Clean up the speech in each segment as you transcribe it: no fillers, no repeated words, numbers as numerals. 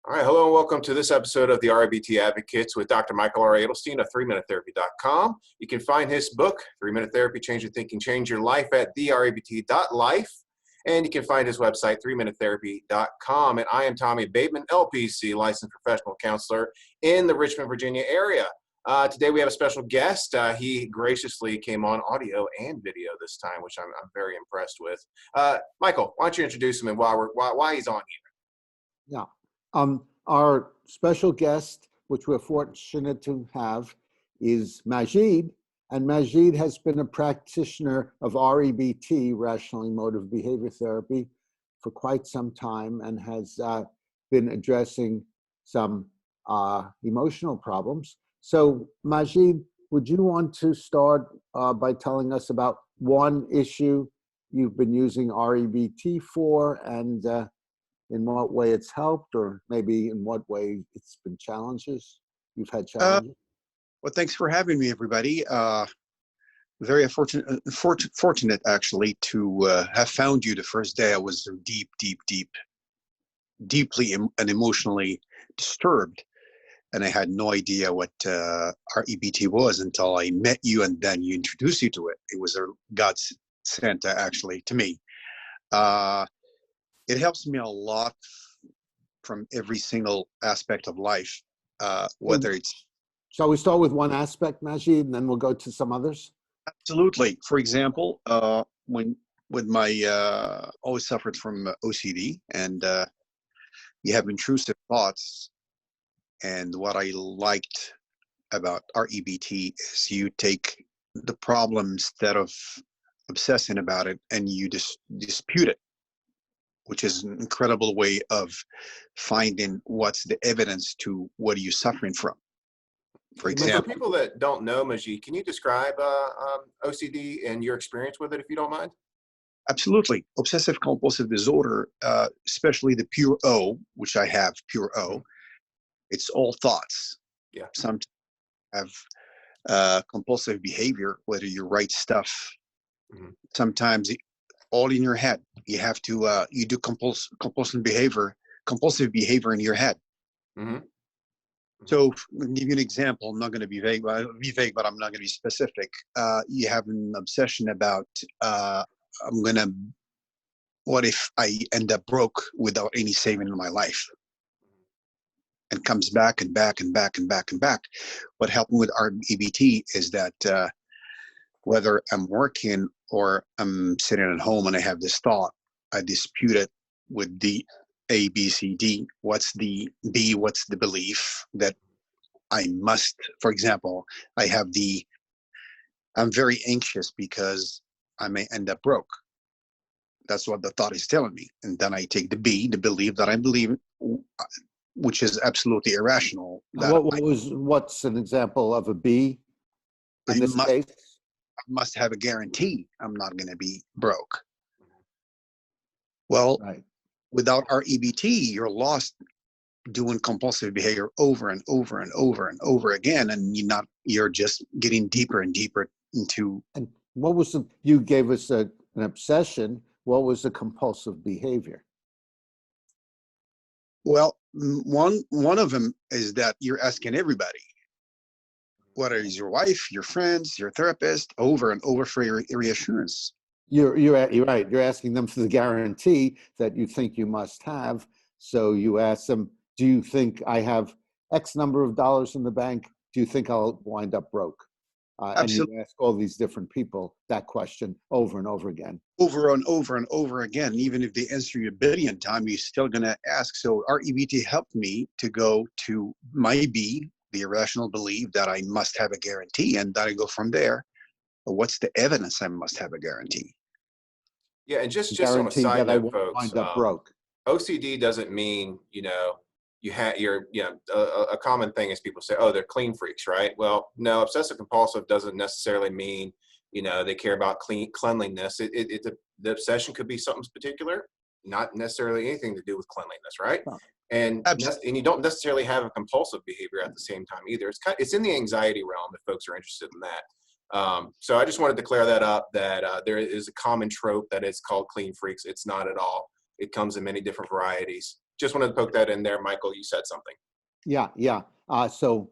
All right, hello and welcome to this episode of the REBT Advocates with Dr. Michael R. Adelstein of 3minutetherapy.com. You can find his book, 3-Minute Therapy, Change Your Thinking, Change Your Life at therebt.life. And you can find his website, 3minutetherapy.com. And I am Tommy Bateman, LPC, licensed professional counselor in the Richmond, Virginia area. Today we have a special guest. He graciously came on audio and video this time, which I'm very impressed with. Michael, why don't you introduce him and why he's on here? Yeah. Our special guest, which we're fortunate to have, is Majid. And Majid has been a practitioner of REBT, Rational Emotive Behavior Therapy, for quite some time and has been addressing some emotional problems. So, Majid, would you want to start by telling us about one issue you've been using REBT for and in what way it's helped, or maybe in what way it's been challenges? You've had challenges? Well, thanks for having me, everybody. Very fortunate, actually, to have found you the first day. I was deeply and emotionally disturbed, and I had no idea what REBT was until I met you, and then you introduced you to it. It was a God sent, actually, to me. It helps me a lot from every single aspect of life, whether it's... Shall we start with one aspect, Majid, and then we'll go to some others? Absolutely. For example, with my always suffered from OCD, and you have intrusive thoughts. And what I liked about REBT is you take the problem instead of obsessing about it, and you dispute it, which is an incredible way of finding what's the evidence to what are you suffering from. For example, for people that don't know, Majid, can you describe OCD and your experience with it, if you don't mind? Absolutely. Obsessive compulsive disorder, especially the pure O, which I have, pure O, it's all thoughts. Yeah. Some have compulsive behavior, whether you write stuff, sometimes all in your head. You have to, you do compulsive behavior in your head. So I'll give you an example. I'm not going to be vague, but I'm not going to be specific. You have an obsession about, what if I end up broke without any saving in my life? And comes back and back and back and back and back. What helped me with REBT is that whether I'm working or I'm sitting at home and I have this thought, I dispute it with the A, B, C, D. What's the B? What's the belief that I must, for example, I'm very anxious because I may end up broke. That's what the thought is telling me. And then I take the B, the belief that I believe, which is absolutely irrational. What's an example of a B in this case? I must have a guarantee I'm not going to be broke. Well, without REBT, you're lost doing compulsive behavior over and over and over and over again, and you're just getting deeper and deeper into. And what was you gave us an obsession. What was the compulsive behavior? Well, one of them is that you're asking everybody, whether it's your wife, your friends, your therapist, over and over for your reassurance. You're right. You're asking them for the guarantee that you think you must have. So you ask them, do you think I have X number of dollars in the bank? Do you think I'll wind up broke? And you ask all these different people that question over and over again. Over and over and over again. Even if they answer you a billion times, you're still going to ask. So REBT helped me to go to my B, the irrational belief that I must have a guarantee, and that I go from there. But what's the evidence I must have a guarantee? Yeah, and just on a side note, folks, wind up broke. OCD doesn't mean, a common thing is people say, oh, they're clean freaks, right? Well, no, obsessive compulsive doesn't necessarily mean, they care about cleanliness. The obsession could be something particular, not necessarily anything to do with cleanliness, right? Oh. And you don't necessarily have a compulsive behavior at the same time either. It's in the anxiety realm if folks are interested in that. So I just wanted to clear that up, that there is a common trope that it's called clean freaks. It's not at all. It comes in many different varieties. just wanted to poke that in there. Michael, you said something. Yeah, yeah. So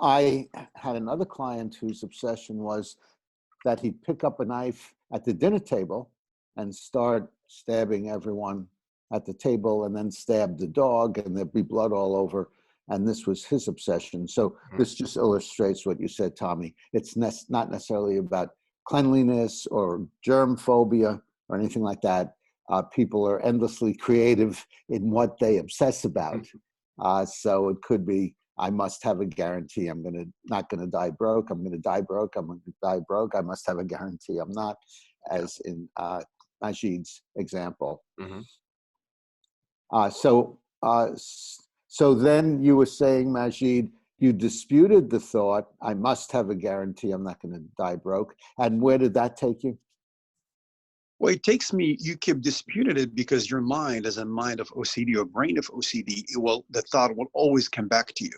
I had another client whose obsession was that he'd pick up a knife at the dinner table and start stabbing everyone at the table, and then stab the dog, and there'd be blood all over. And this was his obsession. So this just illustrates what you said, Tommy. It's not necessarily about cleanliness or germ phobia or anything like that. People are endlessly creative in what they obsess about. So it could be, I must have a guarantee. I'm not gonna die broke. I'm gonna die broke. I'm gonna die broke. I must have a guarantee. I'm not, as in Majid's example. Mm-hmm. So then you were saying, Majid, you disputed the thought, I must have a guarantee. I'm not gonna die broke. And where did that take you? Well, it takes me, you keep disputing it because your mind is a mind of OCD or brain of OCD. The thought will always come back to you.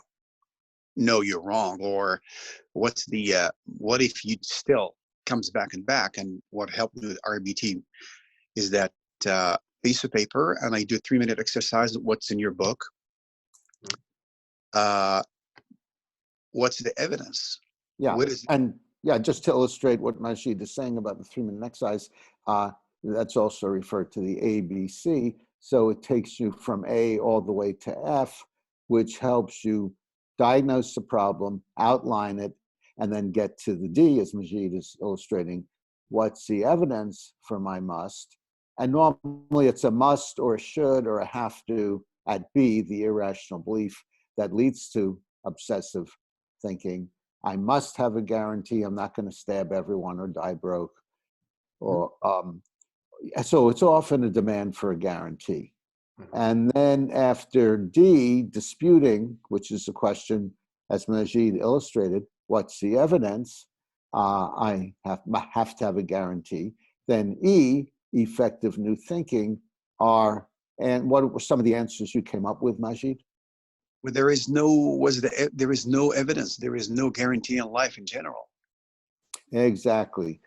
No, you're wrong. Or what if you still comes back and back? And what helped me with RBT is that piece of paper, and I do a 3-minute exercise. What's in your book? What's the evidence? Yeah, What is and yeah, just to illustrate what Majid is saying about the 3-minute exercise, that's also referred to the ABC. So it takes you from A all the way to F, which helps you diagnose the problem, outline it, and then get to the D, as Majid is illustrating. What's the evidence for my must? And normally it's a must or a should or a have to at B, the irrational belief that leads to obsessive thinking. I must have a guarantee. I'm not going to stab everyone or die broke. Or so it's often a demand for a guarantee. And then after D, disputing, which is the question, as Majid illustrated, what's the evidence? I have to have a guarantee. Then E, effective new thinking, and what were some of the answers you came up with, Majid? Well, there is no evidence. There is no guarantee in life in general. Exactly.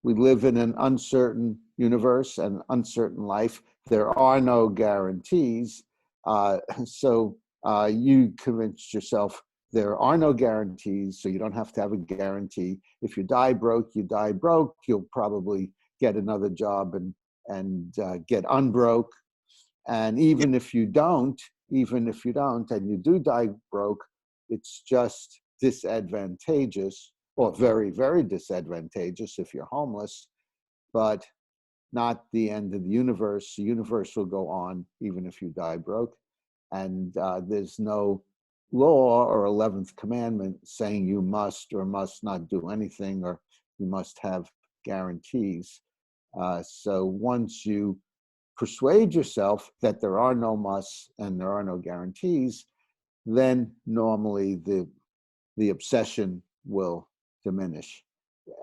We live in an uncertain universe and uncertain life. There are no guarantees. So you convinced yourself there are no guarantees, so you don't have to have a guarantee. If you die broke, you die broke. You'll probably get another job and get unbroke. And even if you don't, and you do die broke, it's just disadvantageous, or very, very disadvantageous if you're homeless, but not the end of the universe. The universe will go on even if you die broke. And there's no law or 11th commandment saying you must or must not do anything, or you must have guarantees. So once you persuade yourself that there are no musts and there are no guarantees, then normally the obsession will diminish.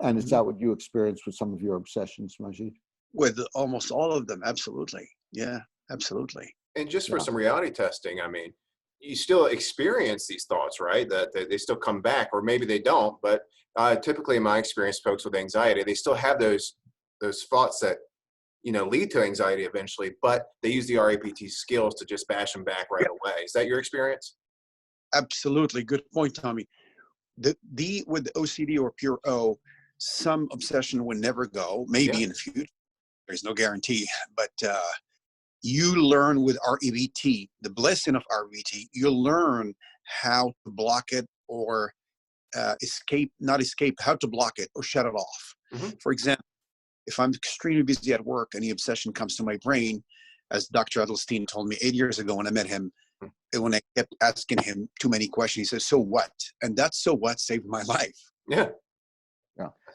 And is that what you experienced with some of your obsessions, Majid? With almost all of them, absolutely. Yeah, absolutely. And just for some reality testing, I mean, you still experience these thoughts, right? That they still come back, or maybe they don't. But typically, in my experience, folks with anxiety, they still have those thoughts that lead to anxiety eventually, but they use the RAPT skills to just bash them back right away. Is that your experience? Absolutely. Good point, Tommy. With the OCD or pure O, some obsession will never go, maybe in the future. There's no guarantee, but you learn with REBT, the blessing of REBT, you learn how to block it or how to block it or shut it off. Mm-hmm. For example, if I'm extremely busy at work and the obsession comes to my brain, as Dr. Adelstein told me 8 years ago when I met him, and when I kept asking him too many questions, he says, so what? And that so what saved my life. Yeah.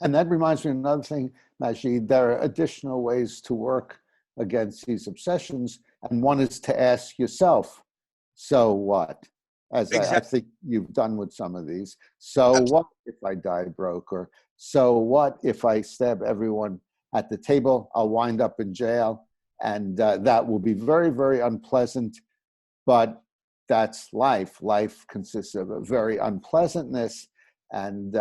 And that reminds me of another thing, Majid. There are additional ways to work against these obsessions. And one is to ask yourself, so what? As I think you've done with some of these. So what if I die broke? Or so what if I stab everyone at the table? I'll wind up in jail. And that will be very, very unpleasant. But that's life. Life consists of a very unpleasantness. And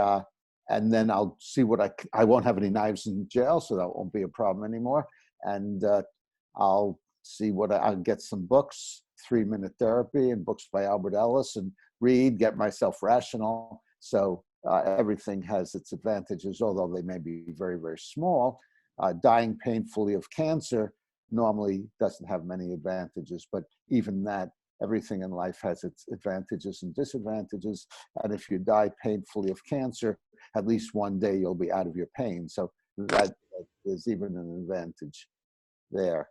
then I'll see I won't have any knives in jail, so that won't be a problem anymore. And I'll see what I'll get some books, 3-minute therapy and books by Albert Ellis, and read, get myself rational. So everything has its advantages, although they may be very, very small. Dying painfully of cancer normally doesn't have many advantages, but even that, everything in life has its advantages and disadvantages. And if you die painfully of cancer, at least one day you'll be out of your pain. So that is even an advantage there.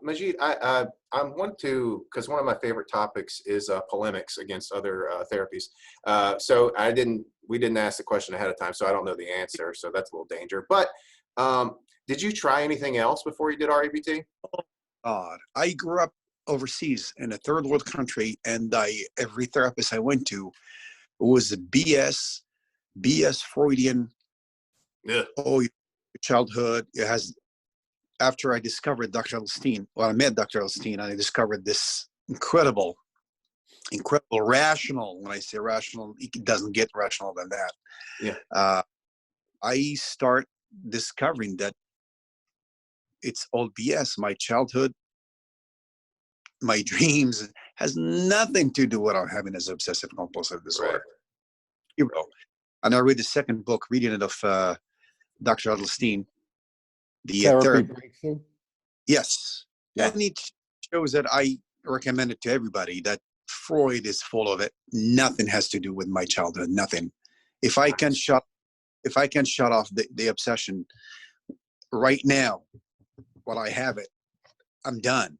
Majid, I want to, because one of my favorite topics is polemics against other therapies. So we didn't ask the question ahead of time, so I don't know the answer. So that's a little danger. But did you try anything else before you did REBT? God, I grew up overseas in a third world country, and every therapist I went to was a BS Freudian. Yeah. Oh, your childhood. It has. After I discovered Dr. Adelstein, well, I met Dr. Adelstein, and I discovered this incredible rational. When I say rational, it doesn't get rational than that. Yeah. I start discovering that it's all BS. My childhood, my dreams has nothing to do with what I'm having as obsessive compulsive disorder. Right. And I read the second book, reading it of Dr. Adelstein, the Therapy Breakthrough. Yes. Yeah. And it shows that I recommend it to everybody, that Freud is full of it. Nothing has to do with my childhood. Nothing. If I can shut off the obsession right now while I have it, I'm done.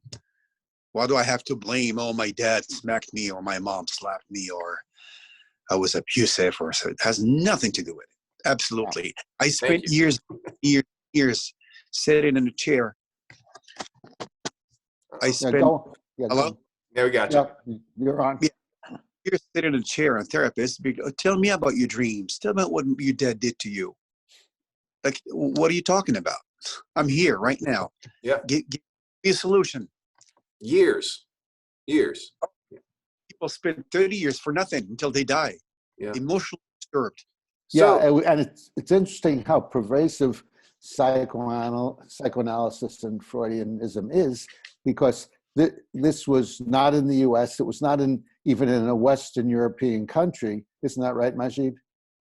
Why do I have to blame, oh, my dad smacked me, or my mom slapped me, or I was abusive, or so? It has nothing to do with it. Absolutely. I spent years sitting in a chair. I spent hello? Yeah, we got you. Yeah, you're on. Yeah. You're sitting in a chair, and therapist, tell me about your dreams. Tell me what your dad did to you. Like, what are you talking about? I'm here right now. Yeah. Give me a solution. Years. People spend 30 years for nothing until they die. Yeah. Emotionally disturbed. Yeah, and it's interesting how pervasive psychoanalysis and Freudianism is, because this was not in the U.S. It was not even in a Western European country. Isn't that right, Majid?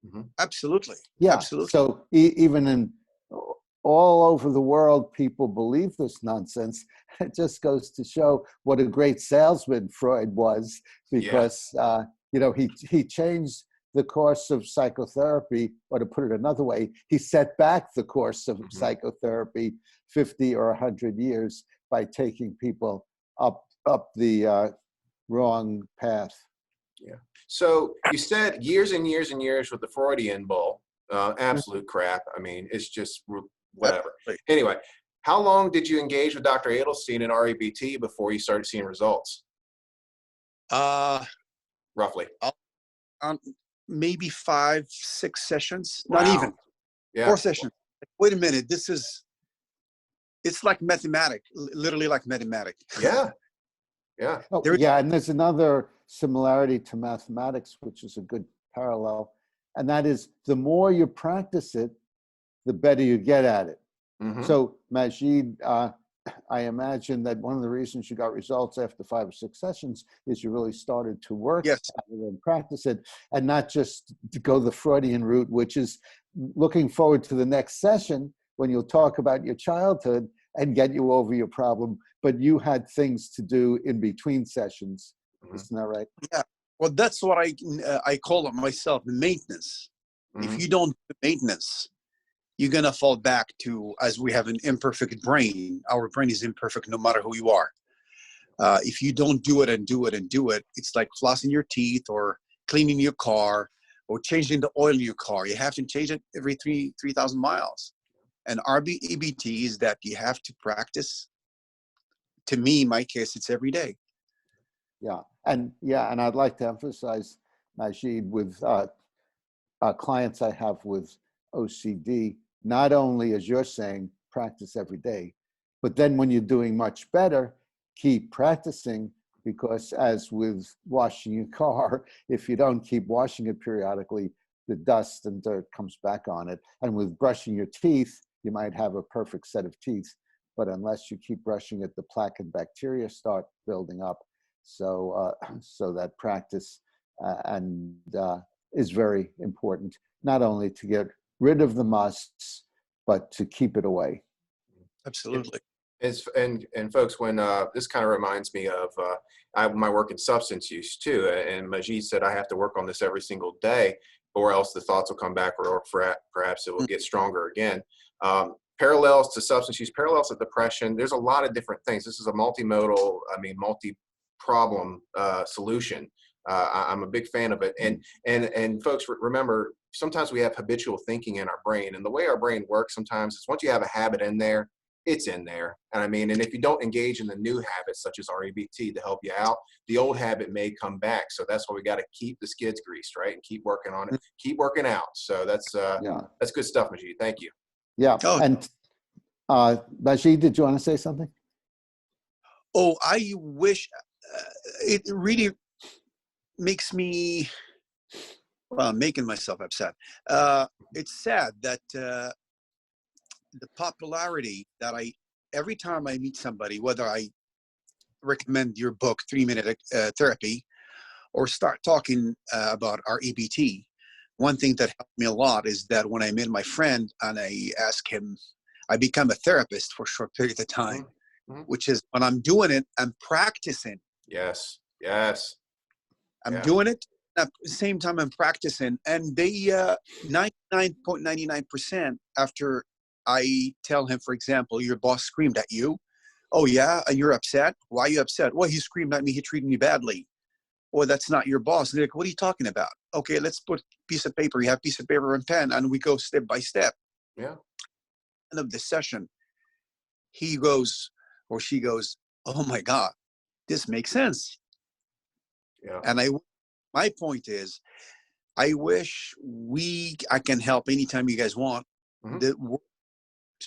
Mm-hmm. Absolutely. Yeah. Absolutely. So even in all over the world, people believe this nonsense. It just goes to show what a great salesman Freud was, because he changed the course of psychotherapy, or to put it another way, he set back the course of psychotherapy 50 or 100 years by taking people up the wrong path. Yeah. So you said years and years and years with the Freudian bull. Absolute crap. I mean, it's just whatever. Anyway, how long did you engage with Dr. Adelstein in REBT before you started seeing results? Roughly. Maybe 5-6 sessions. Wow. Not even. Yeah. 4 sessions. Wait a minute. It's like mathematics, literally like mathematics. Yeah. Yeah. Oh, yeah, and there's another similarity to mathematics, which is a good parallel, and that is the more you practice it, the better you get at it. Mm-hmm. So, Majid, I imagine that one of the reasons you got results after 5 or 6 sessions is you really started to work at it and practice it, and not just to go the Freudian route, which is looking forward to the next session when you'll talk about your childhood and get you over your problem, but you had things to do in between sessions. Mm-hmm. Isn't that right? Yeah. Well, that's what I call it myself, maintenance. Mm-hmm. If you don't do maintenance, you're going to fall back to, as we have an imperfect brain, our brain is imperfect no matter who you are. If you don't do it and do it and do it, it's like flossing your teeth or cleaning your car or changing the oil in your car. You have to change it every 3,000 miles. And REBT is that you have to practice. To me, in my case, it's every day. Yeah, and I'd like to emphasize, Majid, with clients I have with OCD, not only, as you're saying, practice every day, but then when you're doing much better, keep practicing, because as with washing your car, if you don't keep washing it periodically, the dust and dirt comes back on it. And with brushing your teeth, you might have a perfect set of teeth, but unless you keep brushing it, the plaque and bacteria start building up. So, so that practice is very important, not only to get rid of the musts, but to keep it away. Absolutely. And folks, when this kind of reminds me of my work in substance use too. And Majid said I have to work on this every single day, or else the thoughts will come back, or perhaps it will get stronger again. Parallels to substance use, parallels to depression. There's a lot of different things. This is a multimodal, multi-problem solution. I'm a big fan of it. And folks, remember, sometimes we have habitual thinking in our brain, and the way our brain works sometimes is once you have a habit in there, it's in there. And if you don't engage in the new habits, such as REBT, to help you out, the old habit may come back. So that's why we got to keep the skids greased, right? And keep working on it, keep working out. So that's good stuff, Majid. Thank you. Yeah. Oh. And Majid, did you want to say something? Oh, I wish it really makes me, well, I'm making myself upset. It's sad that the popularity that every time I meet somebody, whether I recommend your book, 3-Minute Therapy, or start talking about REBT, one thing that helped me a lot is that when I met my friend and I ask him, I become a therapist for a short period of time, which is when I'm doing it, I'm practicing. Yes. I'm doing it. At the same time, I'm practicing. And they, 99.99% after I tell him, for example, your boss screamed at you. Oh, yeah? And you're upset? Why are you upset? Well, he screamed at me. He treated me badly. Well, that's not your boss. And they're like, what are you talking about? Okay, let's put a piece of paper. You have a piece of paper and pen, and we go step by step. Yeah. End of the session, he goes, or she goes, oh, my God, this makes sense. Yeah. And my point is, I wish I can help anytime you guys want. The word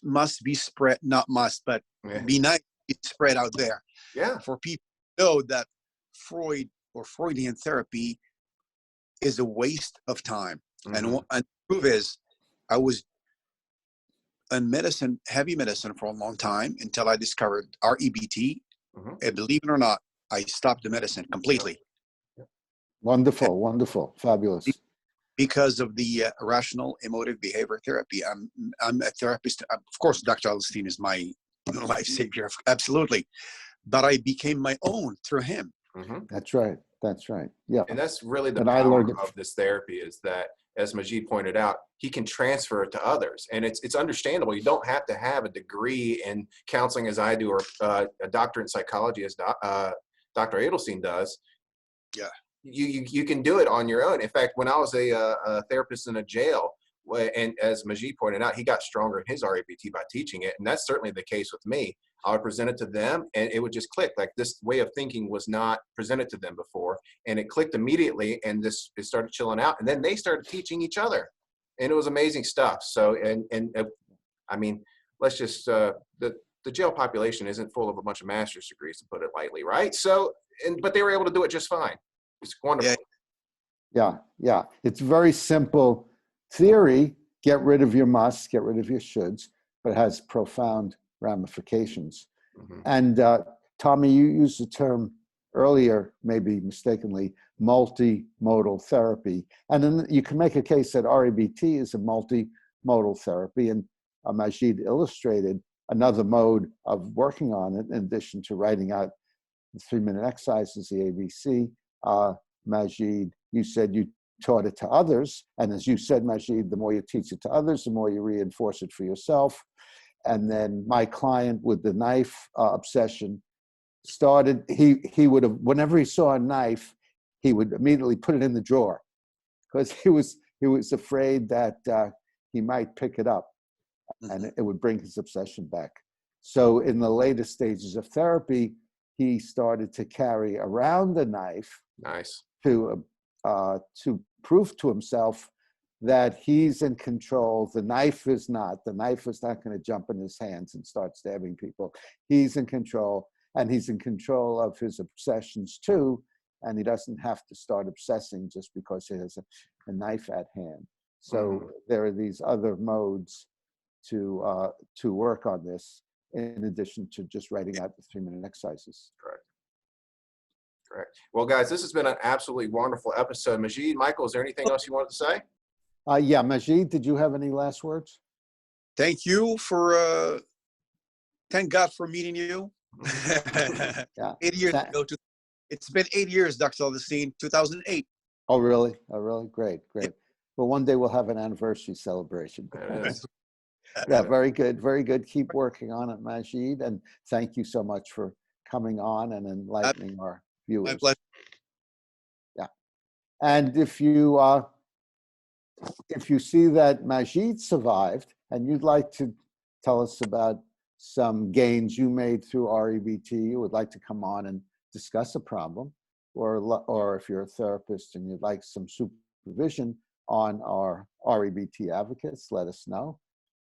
must be spread, not must, but be nice, be spread out there. Yeah. For people to know that Freud or Freudian therapy is a waste of time. And the proof is, I was in medicine, heavy medicine, for a long time until I discovered REBT. And believe it or not, I stopped the medicine completely. Wonderful, wonderful, fabulous. Because of the rational emotive behavior therapy. I'm a therapist. Of course, Dr. Adelstein is my life savior, absolutely. But I became my own through him. That's right. That's right. Yeah. And that's really the And power of this therapy, is that, as Majid pointed out, he can transfer it to others. And it's understandable. You don't have to have a degree in counseling as I do, or a doctorate in psychology as Dr. Adelstein does. Yeah. You can do it on your own. In fact, when I was a therapist in a jail, and as Majid pointed out, he got stronger in his REBT by teaching it. And that's certainly the case with me. I would present it to them, and it would just click. Like, this way of thinking was not presented to them before, and it clicked immediately, and it started chilling out. And then they started teaching each other, and it was amazing stuff. So, let's just, the jail population isn't full of a bunch of master's degrees, to put it lightly, right? So, but they were able to do it just fine. It's wonderful. Yeah. It's very simple theory. Get rid of your musts, get rid of your shoulds, but it has profound ramifications. And Tommy, you used the term earlier, maybe mistakenly, multimodal therapy. And then you can make a case that REBT is a multimodal therapy. And Majid illustrated another mode of working on it, in addition to writing out the 3-minute exercises, the ABC. Majid, you said you taught it to others. And as you said, Majid, the more you teach it to others, the more you reinforce it for yourself. And then my client with the knife obsession started, he would have, whenever he saw a knife, he would immediately put it in the drawer, because he was afraid that he might pick it up and it would bring his obsession back. So in the later stages of therapy, he started to carry around the knife. Nice. To prove to himself that he's in control. The knife is not. The knife is not going to jump in his hands and start stabbing people. He's in control, and he's in control of his obsessions too, and he doesn't have to start obsessing just because he has a knife at hand. So there are these other modes to work on this. in addition to just writing out the 3-minute exercises. Correct. Correct. Well, guys, this has been an absolutely wonderful episode. Majid, Michael, is there anything else you wanted to say? Yeah, Majid, did you have any last words? Thank you for, thank God for meeting you. Yeah. 8 years ago. It's been 8 years, Dr. Adelstein, 2008. Oh, really? Oh, really? Great, great. Yeah. Well, one day we'll have an anniversary celebration. It is. Yeah, very good, very good. Keep working on it, Majid, and thank you so much for coming on and enlightening our viewers. My pleasure. Yeah, and if you see that Majid survived and you'd like to tell us about some gains you made through REBT, you would like to come on and discuss a problem, or if you're a therapist and you'd like some supervision on our REBT advocates, let us know.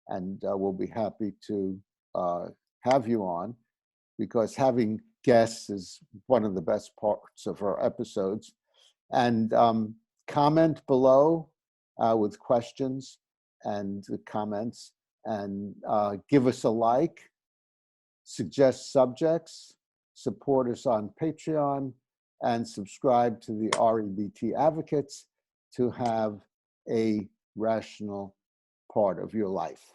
And we'll be happy to have you on, because having guests is one of the best parts of our episodes. And comment below with questions and comments, and give us a like, suggest subjects, support us on Patreon, and subscribe to the REBT Advocates to have a rational part of your life.